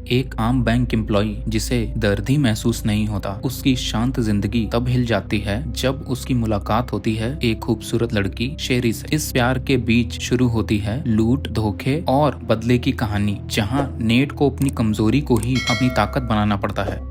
एक आम bank employ जिसे दर्द ही महसूस नहीं होता, उसकी शांत जिंदगी तब हिल जाती है जब उसकी मुलाकात होती है एक खूबसूरत लड़की शेरी से। इस प्यार के बीच शुरू होती है लूट, धोखे और बदले की कहानी, जहां नेट को अपनी कमजोरी को ही अपनी ताकत बनाना पड़ता है।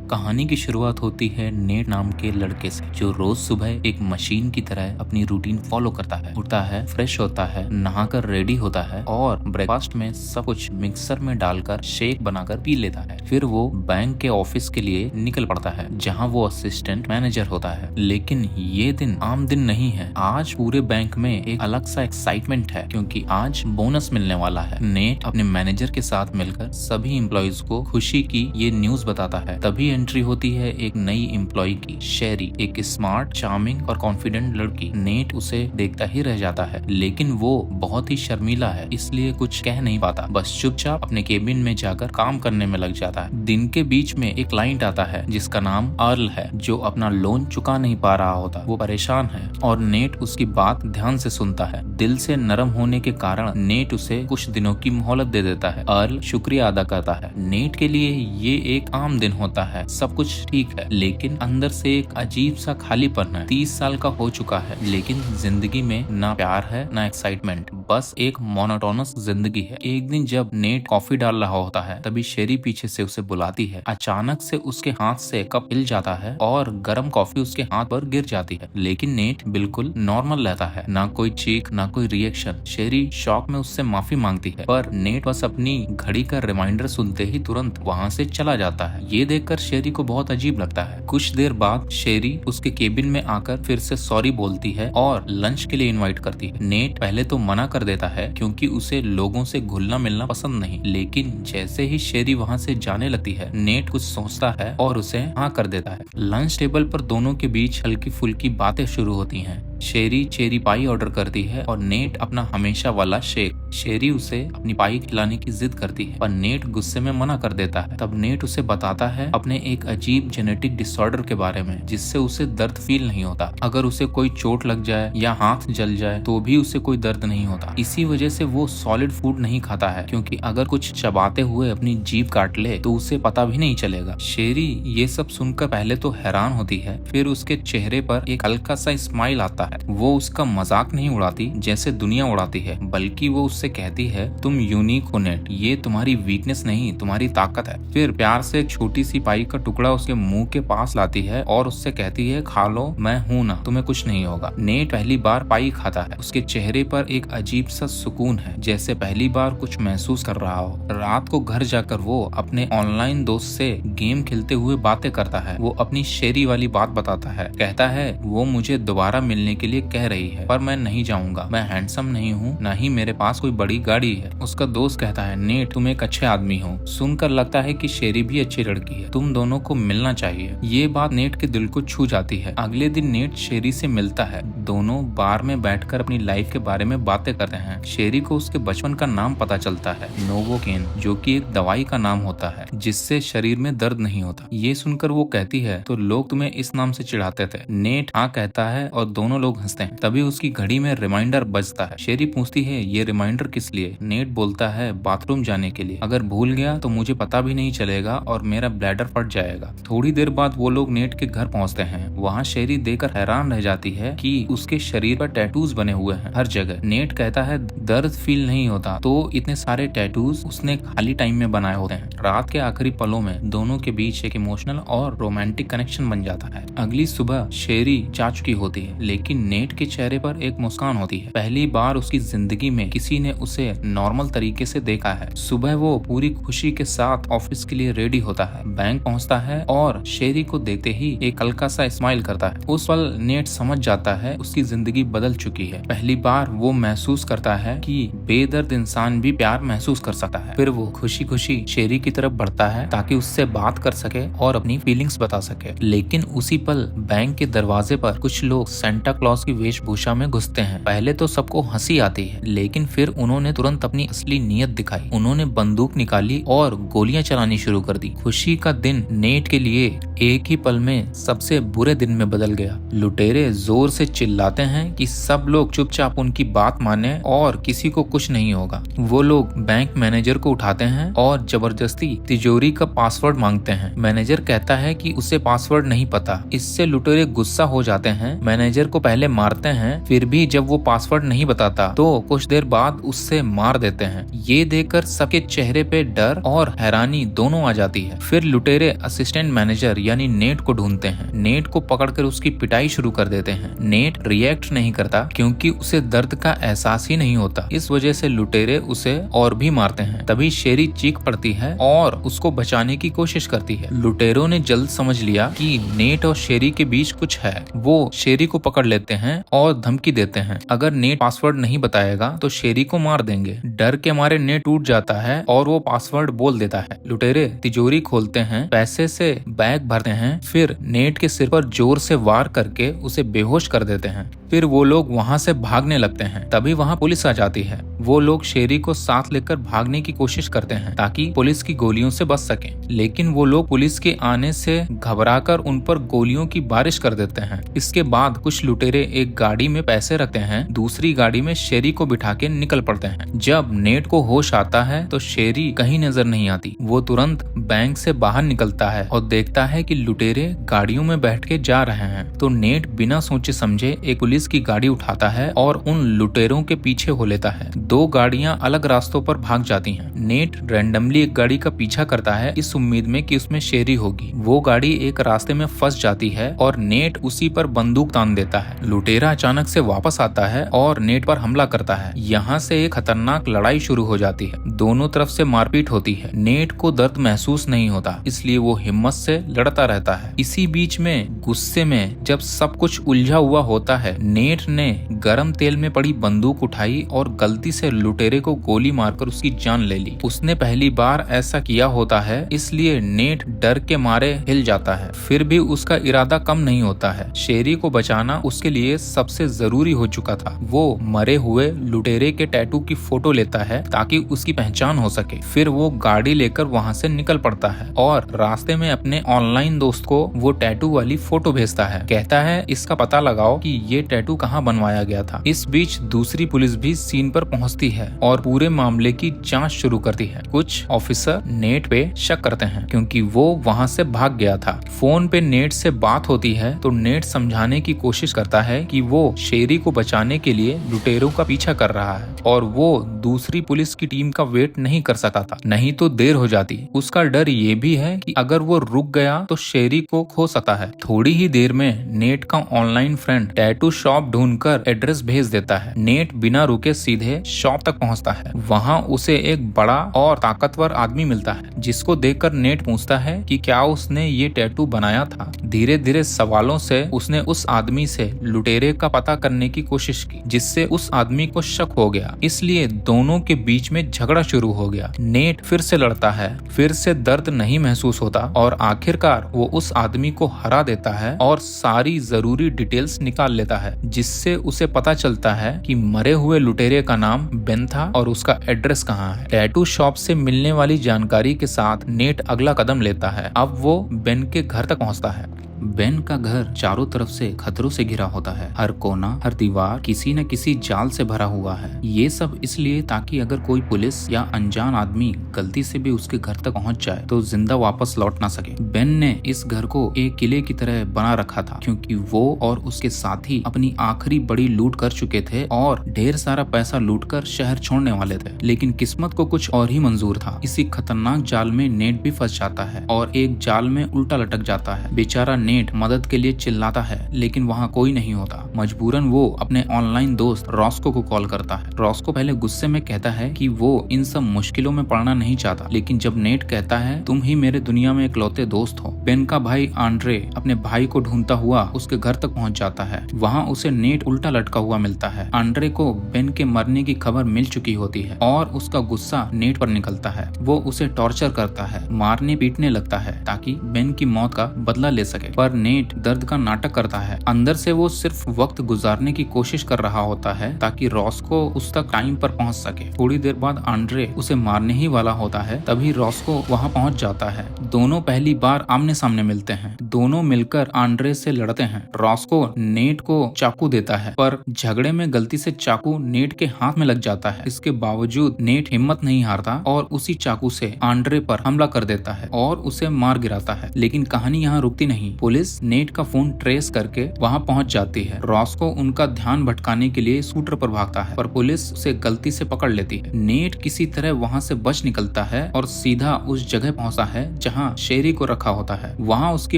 कहानी की शुरुआत होती है नेट नाम के लड़के से, जो रोज सुबह एक मशीन की तरह अपनी रूटीन फॉलो करता है। उठता है, फ्रेश होता है, नहाकर रेडी होता है और ब्रेकफास्ट में सब कुछ मिक्सर में डालकर शेक बनाकर पी लेता है। फिर वो बैंक के ऑफिस के लिए निकल पड़ता है, जहाँ वो असिस्टेंट मैनेजर होता है। लेकिन ये दिन आम दिन नहीं है। आज पूरे बैंक में एक अलग सा एक्साइटमेंट है, क्योंकि आज बोनस मिलने वाला है। नेट अपने मैनेजर के साथ मिलकर सभी एम्प्लॉयज को खुशी की ये न्यूज बताता है। तभी एंट्री होती है एक नई एम्प्लॉय की, शेरी, एक स्मार्ट, चार्मिंग और कॉन्फिडेंट लड़की। नेट उसे देखता ही रह जाता है, लेकिन वो बहुत ही शर्मीला है, इसलिए कुछ कह नहीं पाता। बस चुपचाप अपने केबिन में जाकर काम करने में लग जाता है। दिन के बीच में एक क्लाइंट आता है जिसका नाम अर्ल है, जो अपना लोन चुका नहीं पा रहा होता। वो परेशान है और नेट उसकी बात ध्यान से सुनता है। दिल से नरम होने के कारण नेट उसे कुछ दिनों की मोहलत दे देता है। अर्ल शुक्रिया अदा करता है। नेट के लिए ये एक आम दिन होता है, सब कुछ ठीक है, लेकिन अंदर से एक अजीब सा खालीपन है। 30 साल का हो चुका है, लेकिन जिंदगी में ना प्यार है ना एक्साइटमेंट, बस एक मोनोटोनस जिंदगी है। एक दिन जब नेट कॉफी डाल रहा होता है, तभी शेरी पीछे से उसे बुलाती है। अचानक से उसके हाथ से कप हिल जाता है और गर्म कॉफी उसके हाथ पर गिर जाती है, लेकिन नेट बिल्कुल नॉर्मल रहता है। ना कोई चीख, ना कोई रिएक्शन। शेरी शॉक में उससे माफी मांगती है, पर नेट बस अपनी घड़ी का रिमाइंडर सुनते ही तुरंत वहाँ से चला जाता है। ये देखकर शेरी को बहुत अजीब लगता है। कुछ देर बाद शेरी उसके केबिन में आकर फिर से सॉरी बोलती है और लंच के लिए इनवाइट करती है। नेट पहले तो मना कर देता है, क्योंकि उसे लोगों से घुलना मिलना पसंद नहीं, लेकिन जैसे ही शेरी वहाँ से जाने लगती है, नेट कुछ सोचता है और उसे हाँ कर देता है। लंच टेबल पर दोनों के बीच हल्की फुल्की बातें शुरू होती हैं। शेरी चेरी पाई ऑर्डर करती है और नेट अपना हमेशा वाला शेक। शेरी उसे अपनी पाई खिलाने की जिद करती है, पर नेट गुस्से में मना कर देता है। तब नेट उसे बताता है अपने एक अजीब जेनेटिक डिसऑर्डर के बारे में, जिससे उसे दर्द फील नहीं होता। अगर उसे कोई चोट लग जाए या हाथ जल जाए तो भी उसे कोई दर्द नहीं होता। इसी वजह से वो सॉलिड फूड नहीं खाता है, क्योंकि अगर कुछ चबाते हुए अपनी जीभ काट ले तो उसे पता भी नहीं चलेगा। शेरी ये सब सुनकर पहले तो हैरान होती है, फिर उसके चेहरे पर एक हल्का सा स्माइल आता है। वो उसका मजाक नहीं उड़ाती जैसे दुनिया उड़ाती है, बल्कि वो उससे कहती है, तुम यूनिक हो नेट, ये तुम्हारी वीकनेस नहीं, तुम्हारी ताकत है। फिर प्यार से एक छोटी सी पाई का टुकड़ा उसके मुंह के पास लाती है और उससे कहती है, खा लो, मैं हूँ ना, तुम्हें कुछ नहीं होगा। नेट पहली बार पाई खाता है। उसके चेहरे पर एक अजीब सा सुकून है, जैसे पहली बार कुछ महसूस कर रहा हो। रात को घर जाकर वो अपने ऑनलाइन दोस्त से गेम खेलते हुए बातें करता है। वो अपनी शेरी वाली बात बताता है, कहता है वो मुझे दोबारा मिलने के लिए कह रही है, पर मैं नहीं जाऊंगा। मैं हैंडसम नहीं हूँ, न ही मेरे पास कोई बड़ी गाड़ी है। उसका दोस्त कहता है, नेट तुम एक अच्छे आदमी हो। सुनकर लगता है कि शेरी भी अच्छी लड़की है, तुम दोनों को मिलना चाहिए। ये बात नेट के दिल को छू जाती है। अगले दिन नेट शेरी से मिलता है। दोनों बार में बैठकर अपनी लाइफ के बारे में बातें करते हैं। शेरी को उसके बचपन का नाम पता चलता है, नोवोकेन, जो कि एक दवाई का नाम होता है जिससे शरीर में दर्द नहीं होता। ये सुनकर वो कहती है, तो लोग तुम्हें इस नाम से चिढ़ाते थे। नेट हाँ कहता है और दोनों लोग हंसते हैं। तभी उसकी घड़ी में रिमाइंडर बजता है। शेरी पूछती है, ये रिमाइंडर किस लिए? नेट बोलता है, बाथरूम जाने के लिए। अगर भूल गया तो मुझे पता भी नहीं चलेगा और मेरा ब्लैडर फट जाएगा। थोड़ी देर बाद वो लोग नेट के घर पहुंचते हैं। वहाँ शेरी देखकर हैरान रह जाती है कि उसके शरीर पर टैटूज बने हुए हैं हर जगह। नेट कहता है, दर्द फील नहीं होता तो इतने सारे टैटूज उसने खाली टाइम में बनाए होते हैं। रात के आखिरी पलों में दोनों के बीच एक इमोशनल और रोमांटिक कनेक्शन बन जाता है। अगली सुबह शेरी जा चुकी होती है, लेकिन नेट के चेहरे पर एक मुस्कान होती है। पहली बार उसकी जिंदगी में किसी ने उसे नॉर्मल तरीके से देखा है। सुबह वो पूरी खुशी के साथ ऑफिस के लिए रेडी होता है। बैंक पहुंचता है और शेरी को देखते ही एक हल्का सा स्माइल करता है। उस पल नेट समझ जाता है उसकी जिंदगी बदल चुकी है। पहली बार वो महसूस करता है कि बेदर्द इंसान भी प्यार महसूस कर सकता है। फिर वो खुशी खुशी शेरी की तरफ बढ़ता है ताकि उससे बात कर सके और अपनी फीलिंग्स बता सके। लेकिन उसी पल बैंक के दरवाजे पर कुछ लोग सेंटा क्लॉज की वेशभूषा में घुसते हैं। पहले तो सबको हंसी आती है, लेकिन फिर उन्होंने तुरंत अपनी असली नीयत दिखाई। उन्होंने बंदूक निकाली और गोलियां चलानी शुरू कर दी। खुशी का दिन नेट के लिए एक ही पल में सबसे बुरे दिन में बदल गया। लुटेरे जोर से चिल्लाते हैं कि सब लोग चुपचाप उनकी बात माने और किसी को कुछ नहीं होगा। वो लोग बैंक मैनेजर को उठाते हैं और जबरदस्ती तिजोरी का पासवर्ड मांगते हैं। मैनेजर कहता है कि उसे पासवर्ड नहीं पता। इससे लुटेरे गुस्सा हो जाते हैं, मैनेजर को पहले मारते हैं, फिर भी जब वो पासवर्ड नहीं बताता तो कुछ देर बाद उससे मार देते हैं। ये देखकर सबके चेहरे पे डर और हैरानी दोनों आ जाती है। फिर लुटेरे असिस्टेंट मैनेजर यानी नेट को ढूंढते हैं। नेट को पकड़कर उसकी पिटाई शुरू कर देते हैं। नेट रिएक्ट नहीं करता क्योंकि उसे दर्द का एहसास ही नहीं होता। इस वजह से लुटेरे उसे और भी मारते हैं। तभी शेरी चीख पड़ती है और उसको बचाने की कोशिश करती है। लुटेरों ने जल्द समझ लिया कि नेट और शेरी के बीच कुछ है। वो शेरी को पकड़ लेते हैं और धमकी देते हैं, अगर नेट पासवर्ड नहीं बताएगा तो शेरी को मार देंगे। डर के मारे नेट टूट जाता है और वो पासवर्ड बोल देता है। लुटेरे तिजोरी खोलते हैं, पैसे से बैग भरते हैं, फिर नेट के सिर पर जोर से वार करके उसे बेहोश कर देते हैं। फिर वो लोग वहाँ से भागने लगते हैं। तभी वहाँ पुलिस आ जाती है। वो लोग शेरी को साथ लेकर भागने की कोशिश करते हैं ताकि पुलिस की गोलियों से बच सकें, लेकिन वो लोग पुलिस के आने से घबराकर उन पर गोलियों की बारिश कर देते हैं। इसके बाद कुछ लुटेरे एक गाड़ी में पैसे रखते हैं, दूसरी गाड़ी में शेरी को बिठा के निकल पड़ते हैं। जब नेट को होश आता है तो शेरी कहीं नजर नहीं आती। वो तुरंत बैंक से बाहर निकलता है और देखता है कि लुटेरे गाड़ियों में बैठ के जा रहे हैं। तो नेट बिना सोचे समझे एक पुलिस की गाड़ी उठाता है और उन लुटेरों के पीछे हो लेता है। दो गाड़ियां अलग रास्तों पर भाग जाती हैं। नेट रैंडमली एक गाड़ी का पीछा करता है इस उम्मीद में कि उसमें शेरी होगी। वो गाड़ी एक रास्ते में फंस जाती है और नेट उसी पर बंदूक तान देता है। लुटेरा अचानक से वापस आता है और नेट पर हमला करता है। यहाँ से एक खतरनाक लड़ाई शुरू हो जाती है। दोनों तरफ से मारपीट होती है। नेट को दर्द महसूस नहीं होता, इसलिए वो हिम्मत से लड़ता रहता है। इसी बीच में गुस्से में जब सब कुछ उलझा हुआ होता है, नेट ने गरम तेल में पड़ी बंदूक उठाई और गलती से लुटेरे को गोली मारकर उसकी जान ले ली। उसने पहली बार ऐसा किया होता है, इसलिए नेट डर के मारे हिल जाता है। फिर भी उसका इरादा कम नहीं होता है। शेरी को बचाना उसके लिए सबसे जरूरी हो चुका था। वो मरे हुए लुटेरे के टैटू की फोटो लेता है ताकि उसकी पहचान हो सके। फिर वो गाड़ी लेकर वहाँ से निकल पड़ता है और रास्ते में अपने ऑनलाइन दोस्त को वो टैटू वाली फोटो भेजता है। कहता है इसका पता लगाओ कि ये टैटू कहाँ बनवाया गया था। इस बीच दूसरी पुलिस भी सीन पर पहुंचती है और पूरे मामले की जांच शुरू करती है। कुछ ऑफिसर नेट पे शक करते हैं क्योंकि वो वहां से भाग गया था। फोन पे नेट से बात होती है तो नेट समझाने की कोशिश करता है कि वो शेरी को बचाने के लिए लुटेरों का पीछा कर रहा है और वो दूसरी पुलिस की टीम का वेट नहीं कर सकता था, नहीं तो देर हो जाती। उसका डर ये भी है कि अगर वो रुक गया तो शेरी को खो सकता है। थोड़ी ही देर में नेट का ऑनलाइन फ्रेंड टैटू शॉप ढूंढकर एड्रेस भेज देता है। नेट बिना रुके सीधे शॉप तक पहुंचता है। वहां उसे एक बड़ा और ताकतवर आदमी मिलता है, जिसको देखकर नेट पूछता है कि क्या उसने ये टैटू बनाया था। धीरे धीरे सवालों से उसने उस आदमी से लुटेरे का पता करने की कोशिश की, जिससे उस आदमी को शक हो गया। इसलिए दोनों के बीच में झगड़ा शुरू हो गया। नेट फिर से लड़ता है, फिर से दर्द नहीं महसूस होता और आखिरकार वो उस आदमी को हरा देता है और सारी जरूरी डिटेल्स निकाल लेता है, जिससे उसे पता चलता है कि मरे हुए लुटेरे का नाम बेन था और उसका एड्रेस कहाँ है। टैटू शॉप से मिलने वाली जानकारी के साथ नेट अगला कदम लेता है। अब वो बेन के घर तक पहुँचता है। बेन का घर चारों तरफ से खतरों से घिरा होता है। हर कोना, हर दीवार किसी न किसी जाल से भरा हुआ है। ये सब इसलिए ताकि अगर कोई पुलिस या अनजान आदमी गलती से भी उसके घर तक पहुंच जाए तो जिंदा वापस लौट ना सके। बेन ने इस घर को एक किले की तरह बना रखा था, क्योंकि वो और उसके साथी अपनी आखिरी बड़ी लूट कर चुके थे और ढेर सारा पैसा लूटकर शहर छोड़ने वाले थे। लेकिन किस्मत को कुछ और ही मंजूर था। इसी खतरनाक जाल में नेट भी फंस जाता है और एक जाल में उल्टा लटक जाता है। बेचारा नेट मदद के लिए चिल्लाता है, लेकिन वहाँ कोई नहीं होता। मजबूरन वो अपने ऑनलाइन दोस्त रॉस्को को कॉल करता है। रॉस्को पहले गुस्से में कहता है कि वो इन सब मुश्किलों में पड़ना नहीं चाहता, लेकिन जब नेट कहता है तुम ही मेरे दुनिया में इकलौते दोस्त हो। बेन का भाई आंड्रे अपने भाई को ढूंढता हुआ उसके घर तक पहुँच जाता है। वहाँ उसे नेट उल्टा लटका हुआ मिलता है। आंड्रे को बेन के मरने की खबर मिल चुकी होती है और उसका गुस्सा नेट पर निकलता है। वो उसे टॉर्चर करता है, मारने पीटने लगता है ताकि बेन की मौत का बदला ले सके। पर नेट दर्द का नाटक करता है। अंदर से वो सिर्फ वक्त गुजारने की कोशिश कर रहा होता है ताकि रॉस्को उस तक टाइम पर पहुंच सके। थोड़ी देर बाद आंड्रे उसे मारने ही वाला होता है, तभी रॉस्को वहां पहुंच जाता है। दोनों पहली बार आमने सामने मिलते हैं। दोनों मिलकर आंड्रे से लड़ते हैं। रॉस्को नेट को चाकू देता है, पर झगड़े में गलती से चाकू नेट के हाथ में लग जाता है। इसके बावजूद नेट हिम्मत नहीं हारता और उसी चाकू से आंड्रे पर हमला कर देता है और उसे मार गिराता है। लेकिन कहानी यहाँ रुकती नहीं। पुलिस नेट का फोन ट्रेस करके वहाँ पहुँच जाती है। रॉस्को उनका ध्यान भटकाने के लिए स्कूटर पर भागता है, पर पुलिस उसे गलती से पकड़ लेती है। नेट किसी तरह वहाँ से बच निकलता है और सीधा उस जगह पहुँचता है जहाँ शेरी को रखा होता है। वहाँ उसकी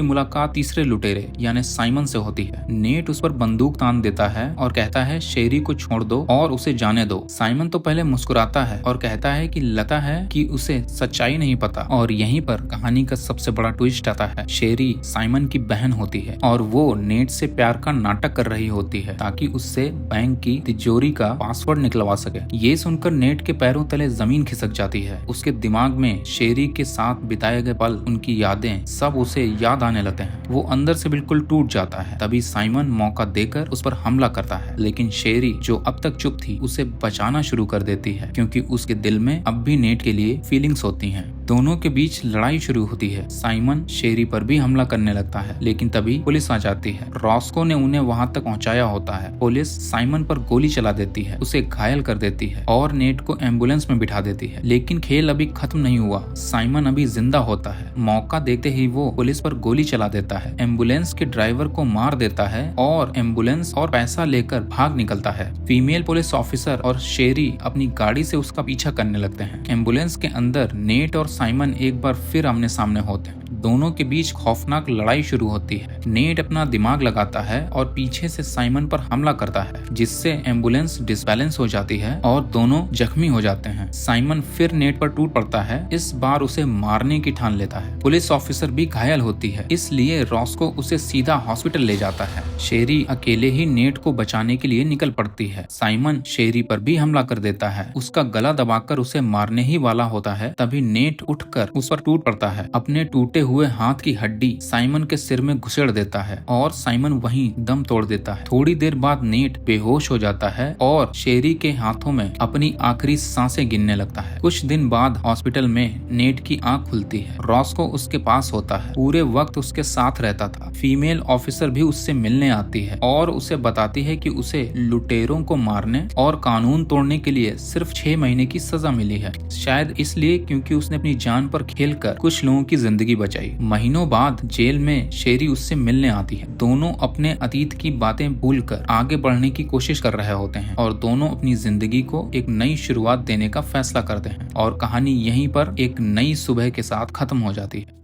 मुलाकात तीसरे लुटेरे यानी साइमन से होती है। नेट उस पर बंदूक तान देता है और कहता है शेरी को छोड़ दो और उसे जाने दो। साइमन तो पहले मुस्कुराता है और कहता है कि लगता है कि उसे सच्चाई नहीं पता। और यहीं पर कहानी का सबसे बड़ा ट्विस्ट आता है। शेरी साइमन की बहन होती है और वो नेट से प्यार का नाटक कर रही होती है ताकि उससे बैंक की तिजोरी का पासवर्ड निकलवा सके। ये सुनकर नेट के पैरों तले जमीन खिसक जाती है। उसके दिमाग में शेरी के साथ बिताए गए पल, उनकी यादें सब उसे याद आने लगते हैं। वो अंदर से बिल्कुल टूट जाता है। तभी साइमन मौका देकर उस पर हमला करता है, लेकिन शेरी जो अब तक चुप थी उसे बचाना शुरू कर देती है क्योंकि उसके दिल में अब भी नेट के लिए फीलिंग्स होती हैं। दोनों के बीच लड़ाई शुरू होती है। साइमन शेरी पर भी हमला करने लगता है, लेकिन तभी पुलिस आ जाती है। रॉस्को ने उन्हें वहां तक पहुंचाया होता है। पुलिस साइमन पर गोली चला देती है, उसे घायल कर देती है और नेट को एम्बुलेंस में बिठा देती है। लेकिन खेल अभी खत्म नहीं हुआ। साइमन अभी जिंदा होता है। मौका देखते ही वो पुलिस पर गोली चला देता है, एम्बुलेंस के ड्राइवर को मार देता है और एम्बुलेंस और पैसा लेकर भाग निकलता है। फीमेल पुलिस ऑफिसर और शेरी अपनी गाड़ी से उसका पीछा करने लगते हैं। एम्बुलेंस के अंदर नेट और साइमन एक बार फिर आमने सामने होते हैं। दोनों के बीच खौफनाक लड़ाई शुरू होती है। नेट अपना दिमाग लगाता है और पीछे से साइमन पर हमला करता है, जिससे एम्बुलेंस डिसबैलेंस हो जाती है और दोनों जख्मी हो जाते हैं। साइमन फिर नेट पर टूट पड़ता है। इस बार उसे मारने की ठान लेता है। पुलिस ऑफिसर भी घायल होती है, इसलिए रॉस्को उसे सीधा हॉस्पिटल ले जाता है। शेरी अकेले ही नेट को बचाने के लिए निकल पड़ती है। साइमन शेरी पर भी हमला कर देता है। उसका गला दबाकर उसे मारने ही वाला होता है, तभी नेट उठकर उस पर टूट पड़ता है। अपने टूटे हुए हाथ की हड्डी साइमन के सिर में घुसेड़ देता है और साइमन वहीं दम तोड़ देता है। थोड़ी देर बाद नेट बेहोश हो जाता है और शेरी के हाथों में अपनी आखिरी सांसें गिनने लगता है। कुछ दिन बाद हॉस्पिटल में नेट की आंख खुलती है। रॉस्को उसके पास होता है, पूरे वक्त उसके साथ रहता था। फीमेल ऑफिसर भी उससे मिलने आती है और उसे बताती है कि उसे लुटेरों को मारने और कानून तोड़ने के लिए सिर्फ 6 महीने की सजा मिली है, शायद इसलिए क्योंकि उसने अपनी जान पर खेलकर कुछ लोगों की जिंदगी बचाई। महीनों बाद जेल में शेरी उससे मिलने आती है। दोनों अपने अतीत की बातें भूलकर आगे बढ़ने की कोशिश कर रहे होते हैं और दोनों अपनी जिंदगी को एक नई शुरुआत देने का फैसला करते हैं और कहानी यहीं पर एक नई सुबह के साथ खत्म हो जाती है।